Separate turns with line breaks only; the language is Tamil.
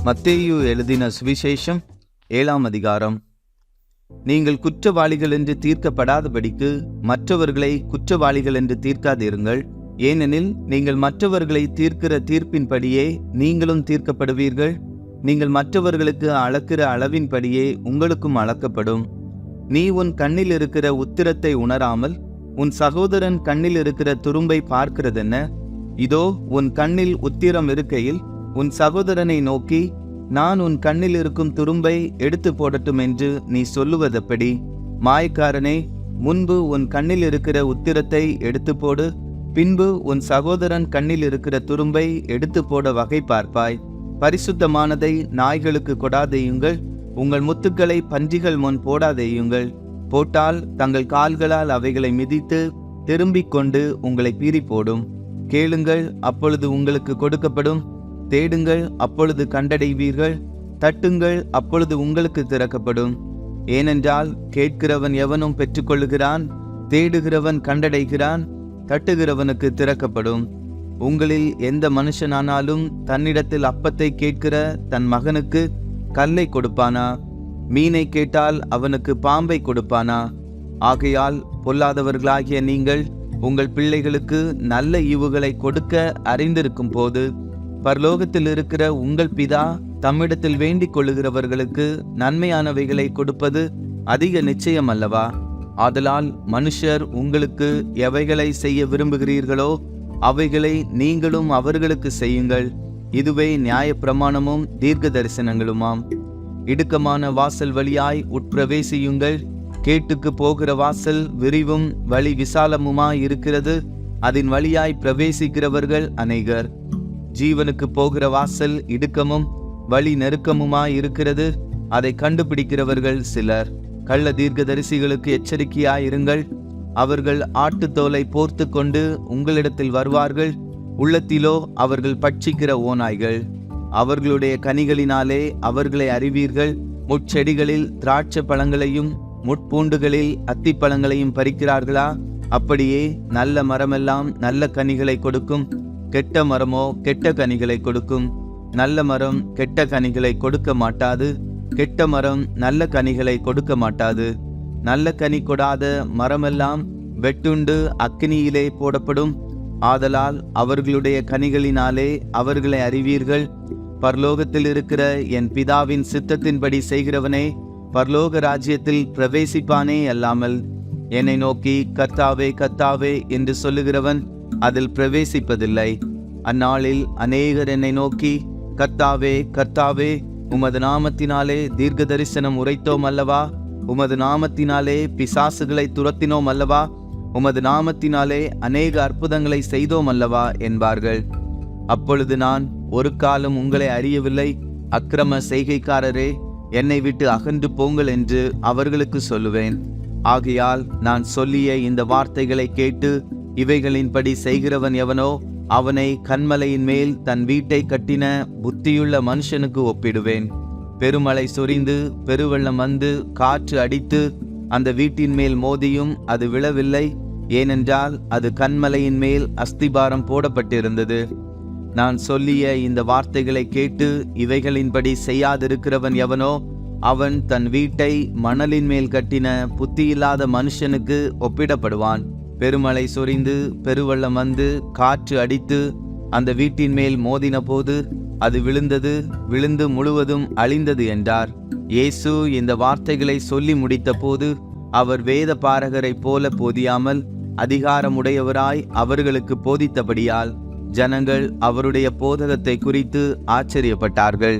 மத்தேயு எழுதின சுவிசேஷம் 7ஆம் அதிகாரம். நீங்கள் குற்றவாளிகள் என்று தீர்க்கப்படாதபடிக்கு மற்றவர்களை குற்றவாளிகள் என்று தீர்க்காதிருங்கள். ஏனெனில் நீங்கள் மற்றவர்களை தீர்க்கிற தீர்ப்பின்படியே நீங்களும் தீர்க்கப்படுவீர்கள். நீங்கள் மற்றவர்களுக்கு அளக்கிற அளவின்படியே உங்களுக்கும் அளக்கப்படும். நீ உன் கண்ணில் இருக்கிற உத்திரத்தை உணராமல் உன் சகோதரன் கண்ணில் இருக்கிற துரும்பை பார்க்கிறதென்ன? இதோ உன் கண்ணில் உத்திரம் இருக்கையில் உன் சகோதரனை நோக்கி, நான் உன் கண்ணில் இருக்கும் துரும்பை எடுத்து போடட்டும் என்று நீ சொல்லுவதெப்படி? மாயக்காரனே, முன்பு உன் கண்ணில் இருக்கிற உத்திரத்தை எடுத்து போடு, பின்பு உன் சகோதரன் கண்ணில் இருக்கிற துரும்பை எடுத்து போட வகை பார்ப்பாய். பரிசுத்தமானதை நாய்களுக்கு கொடாதேயுங்கள், உங்கள் முத்துக்களை பன்றிகள் முன் போடாதேயுங்கள். போட்டால் தங்கள் கால்களால் அவைகளை மிதித்து திரும்பிக் கொண்டு உங்களை பீறி போடும். கேளுங்கள், அப்பொழுது உங்களுக்கு கொடுக்கப்படும். தேடுங்கள், அப்பொழுது கண்டடைவீர்கள். தட்டுங்கள், அப்பொழுது உங்களுக்கு திறக்கப்படும். ஏனென்றால் கேட்கிறவன் எவனும் பெற்றுக்கொள்ளுகிறான், தேடுகிறவன் கண்டடைகிறான், தட்டுகிறவனுக்கு திறக்கப்படும். உங்களில் எந்த மனுஷனானாலும் தன்னிடத்தில் அப்பத்தை கேட்கிற தன் மகனுக்கு கல்லை கொடுப்பானா? மீனை கேட்டால் அவனுக்கு பாம்பை கொடுப்பானா? ஆகையால் பொல்லாதவர்களாகிய நீங்கள் உங்கள் பிள்ளைகளுக்கு நல்ல ஈவுகளை கொடுக்க அறிந்திருக்கும் போது பரலோகத்தில் இருக்கிற உங்கள் பிதா தம்மிடத்தில் வேண்டிக் கொள்ளுகிறவர்களுக்கு நன்மையானவைகளை கொடுப்பது அதிக நிச்சயம் அல்லவா? ஆதலால் மனுஷர் உங்களுக்கு எவைகளை செய்ய விரும்புகிறீர்களோ அவைகளை நீங்களும் அவர்களுக்கு செய்யுங்கள். இதுவே நியாயப்பிரமாணமும் தீர்க்க தரிசனங்களுமாம். இடுக்கமான வாசல் வழியாய் உட்பிரவேசியுங்கள். கேட்டுக்கு போகிற வாசல் விரிவும் வழி விசாலமுமாய் இருக்கிறது, அதன் வழியாய் பிரவேசிக்கிறவர்கள் அநேகர். ஜீவனுக்கு போகிற வாசல் இடுக்கமும் வழி நெருக்கமுமாய் இருக்கிறது, அதை கண்டுபிடிக்கிறவர்கள் சிலர். கள்ள தீர்க்கதரிசிகளுக்கு எச்சரிக்கையாயிருங்கள். அவர்கள் ஆட்டுத்தோலை போர்த்து கொண்டு உங்களிடத்தில் வருவார்கள், உள்ளத்திலோ அவர்கள் பட்சிக்கிற ஓநாய்கள். அவர்களுடைய கனிகளினாலே அவர்களை அறிவீர்கள். முட்செடிகளில் திராட்சை பழங்களையும் முட்பூண்டுகளில் அத்திப்பழங்களையும் பறிக்கிறார்களா? அப்படியே நல்ல மரமெல்லாம் நல்ல கனிகளை கொடுக்கும், கெட்ட மரமோ கெட்ட கனிகளை கொடுக்கும். நல்ல மரம் கெட்ட கனிகளை கொடுக்க மாட்டாது, கெட்ட மரம் நல்ல கனிகளை கொடுக்க மாட்டாது. நல்ல கனி கொடாத மரமெல்லாம் வெட்டுண்டு அக்கினியிலே போடப்படும். ஆதலால் அவர்களுடைய கனிகளினாலே அவர்களை அறிவீர்கள். பரலோகத்தில் இருக்கிற என் பிதாவின் சித்தத்தின்படி செய்கிறவனே பரலோக ராஜ்யத்தில் பிரவேசிப்பானே அல்லாமல் என்னை நோக்கி கர்த்தாவே கர்த்தாவே என்று சொல்லுகிறவன் அதில் பிரவேசிப்பதில்லை. அந்நாளில் அநேகர் என்னை நோக்கி, கர்த்தாவே கர்த்தாவே, உமது நாமத்தினாலே தீர்க்க தரிசனம் உரைத்தோம் அல்லவா? உமது நாமத்தினாலே பிசாசுகளை துரத்தினோம் அல்லவா? உமது நாமத்தினாலே அநேக அற்புதங்களை செய்தோம் அல்லவா என்பார்கள். அப்பொழுது நான், ஒரு காலம் உங்களை அறியவில்லை, அக்கிரம செய்கைக்காரரே, என்னை விட்டு அகன்று போங்கள் என்று அவர்களுக்கு சொல்லுவேன். ஆகையால் நான் சொல்லிய இந்த வார்த்தைகளை கேட்டு இவைகளின்படி செய்கிறவன் எவனோ அவனை கன்மலையின் மேல் தன் வீட்டை கட்டின புத்தியுள்ள மனுஷனுக்கு ஒப்பிடுவேன். பெருமழை சொரிந்து பெருவெள்ளம் வந்து காற்று அடித்து அந்த வீட்டின் மேல் மோதியும் அது விழவில்லை, ஏனென்றால் அது கன்மலையின் மேல் அஸ்திபாரம் போடப்பட்டிருந்தது. நான் சொல்லிய இந்த வார்த்தைகளை கேட்டு இவைகளின்படி செய்யாதிருக்கிறவன் எவனோ அவன் தன் வீட்டை மணலின் மேல் கட்டின புத்தியில்லாத மனுஷனுக்கு ஒப்பிடப்படுவான். பெருமழை சொரிந்து பெருவெள்ளம் வந்து காற்று அடித்து அந்த வீட்டின் மேல் மோதின போது அது விழுந்தது, விழுந்து முழுவதும் அழிந்தது என்றார். இயேசு இந்த வார்த்தைகளை சொல்லி முடித்த போது அவர் வேத பாரகரை போல போதியாமல் அதிகாரமுடையவராய் அவர்களுக்கு போதித்தபடியால் ஜனங்கள் அவருடைய போதகத்தை குறித்து ஆச்சரியப்பட்டார்கள்.